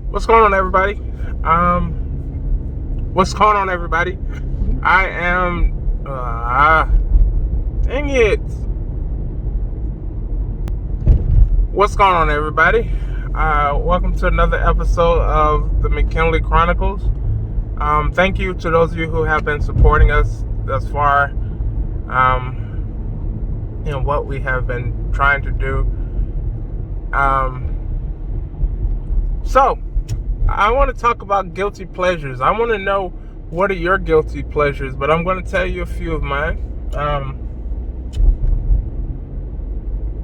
What's going on, everybody? What's going on, everybody? I am. Dang it! What's going on, everybody? Welcome to another episode of the McKinley Chronicles. Thank you to those of you who have been supporting us thus far. In what we have been trying to do. So. I want to talk about guilty pleasures. I want to know what are your guilty pleasures, but I'm going to tell you a few of mine.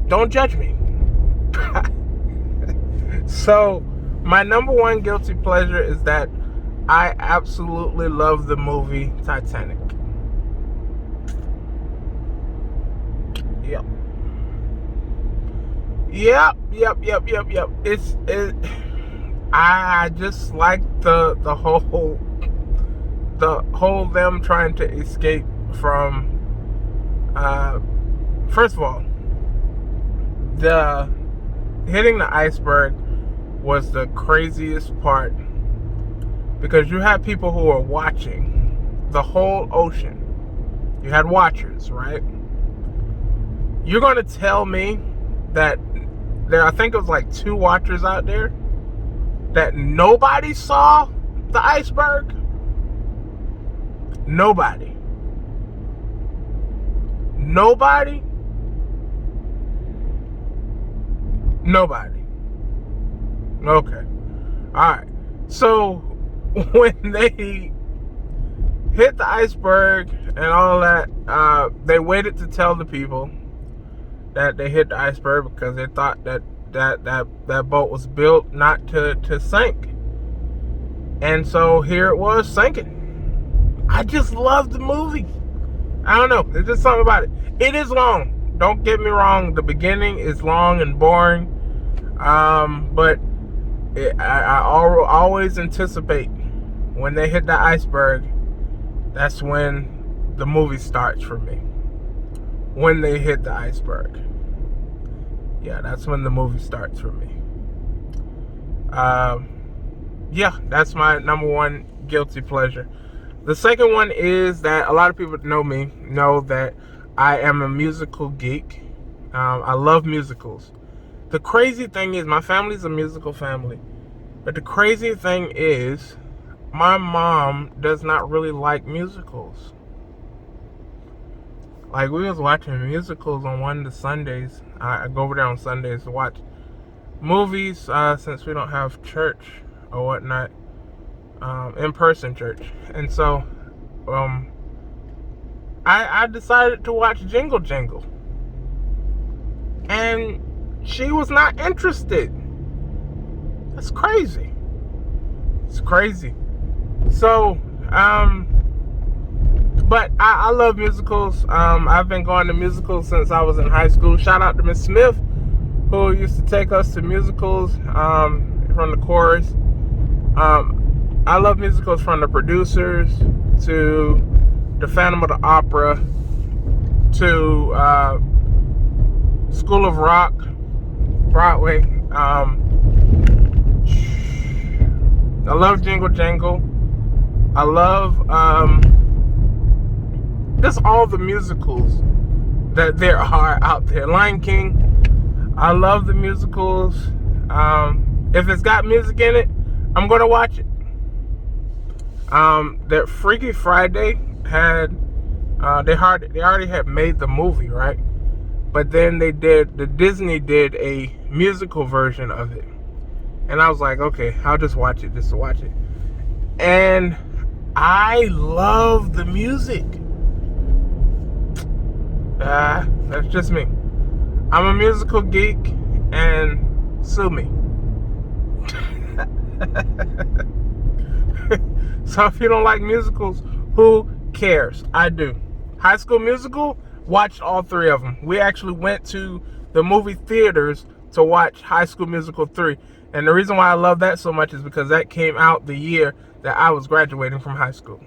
Don't judge me. So, my number one guilty pleasure is that I absolutely love the movie Titanic. Yep. I just like the whole them trying to escape from. First of all, the hitting the iceberg was the craziest part because you had people who were watching the whole ocean. You had watchers, right? You're going to tell me that I think it was like 2 watchers out there that nobody saw the iceberg? Nobody. Okay. Alright. So when they hit the iceberg and all that, they waited to tell the people that they hit the iceberg because they thought that boat was built not to sink. And so here it was sinking. I just love the movie. I don't know. There's just something about it. It is long. Don't get me wrong. The beginning is long and boring. But I always anticipate when they hit the iceberg, that's when the movie starts for me. When they hit the iceberg. Yeah, that's when the movie starts for me. Yeah, that's my number one guilty pleasure. The second one is that a lot of people know that I am a musical geek. I love musicals. The crazy thing is, my family's a musical family. But the crazy thing is, my mom does not really like musicals. Like, we was watching musicals on one of the Sundays. I go over there on Sundays to watch movies, since we don't have church or whatnot, in-person church. And so, I decided to watch Jingle Jangle. And she was not interested. That's crazy. It's crazy. So, but I love musicals. I've been going to musicals since I was in high school. Shout out to Miss Smith, who used to take us to musicals from the chorus. I love musicals from the producers to the Phantom of the Opera to School of Rock, Broadway. I love Jingle Jangle. I love just all the musicals that there are out there. Lion King. I love the musicals. If it's got music in it, I'm gonna watch it. That Freaky Friday had they already had made the movie, right? But then Disney did a musical version of it. And I was like, okay, I'll just watch it just to watch it. And I love the music. That's just me. I'm a musical geek, and sue me. So if you don't like musicals, who cares? I do. High School Musical, watched all 3 of them. We actually went to the movie theaters to watch High School Musical 3. And the reason why I love that so much is because that came out the year that I was graduating from high school.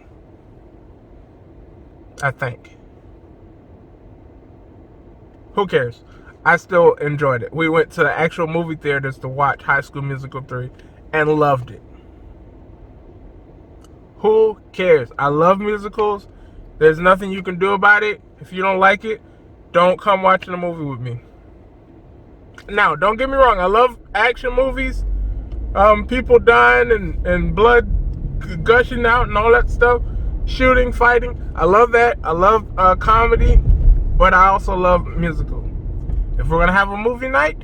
I think. Who cares? I still enjoyed it. We went to the actual movie theaters to watch High School Musical 3, and loved it. Who cares? I love musicals. There's nothing you can do about it. If you don't like it, don't come watching a movie with me. Now, don't get me wrong. I love action movies. People dying and blood gushing out and all that stuff. Shooting, fighting. I love that. I love comedy. But I also love musical. If we're going to have a movie night,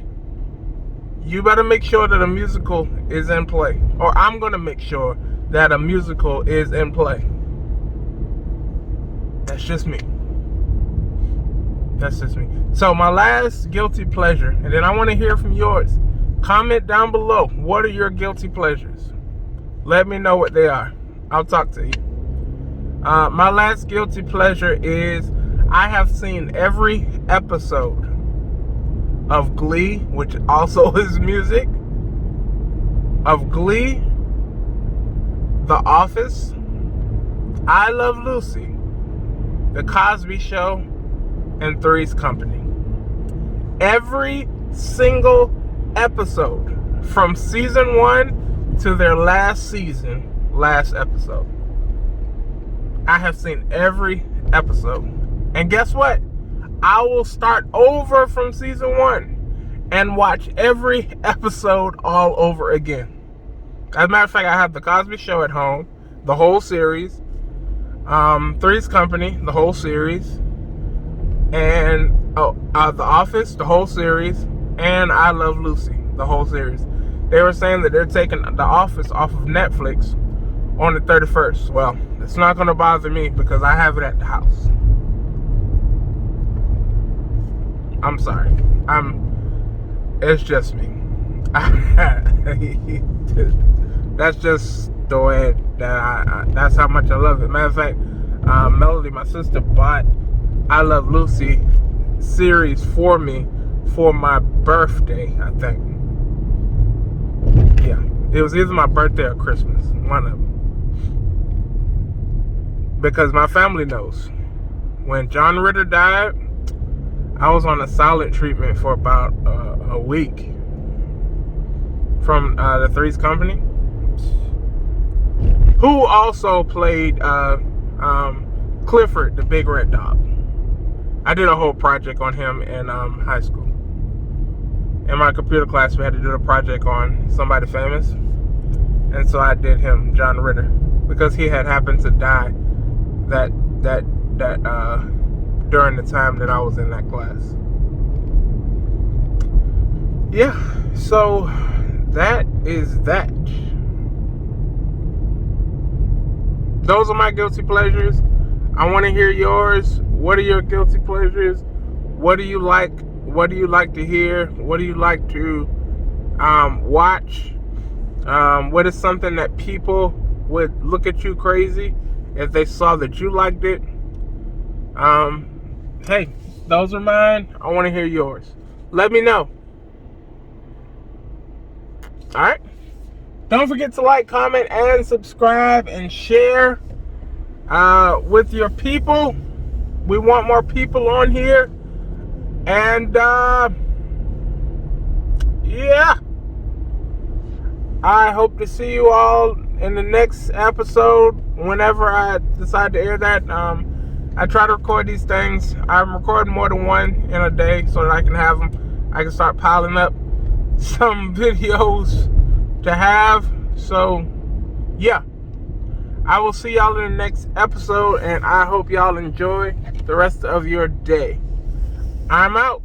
you better make sure that a musical is in play. Or I'm going to make sure that a musical is in play. That's just me. That's just me. So my last guilty pleasure, and then I want to hear from yours. Comment down below. What are your guilty pleasures? Let me know what they are. I'll talk to you. My last guilty pleasure is I have seen every episode of Glee, which also is music, of Glee, The Office, I Love Lucy, The Cosby Show, and Three's Company. Every single episode from season 1 to their last episode. I have seen every episode. And guess what? I will start over from season 1 and watch every episode all over again. As a matter of fact, I have The Cosby Show at home, the whole series, Three's Company, the whole series, and The Office, the whole series, and I Love Lucy, the whole series. They were saying that they're taking The Office off of Netflix on the 31st. Well, it's not going to bother me because I have it at the house. I'm sorry. It's just me. That's just the way that that's how much I love it. Matter of fact, Melody, my sister, bought I Love Lucy series for me for my birthday, I think. Yeah, it was either my birthday or Christmas, one of them. Because my family knows. When John Ritter died, I was on a silent treatment for about a week from the Three's Company, who also played Clifford, the big red dog. I did a whole project on him in high school. In my computer class, we had to do a project on somebody famous, and so I did him, John Ritter, because he had happened to die that during the time that I was in that class. Yeah, so that is that. Those are my guilty pleasures. I want to hear yours. What are your guilty pleasures? What do you like? What do you like to hear? What do you like to watch? What is something that people would look at you crazy if they saw that you liked it? Hey, those are mine. I want to hear yours. Let me know. Alright? Don't forget to like, comment, and subscribe, and share with your people. We want more people on here. And, yeah. I hope to see you all in the next episode whenever I decide to air that. I try to record these things. I'm recording more than one in a day so that I can have them. I can start piling up some videos to have. So, yeah. I will see y'all in the next episode, and I hope y'all enjoy the rest of your day. I'm out.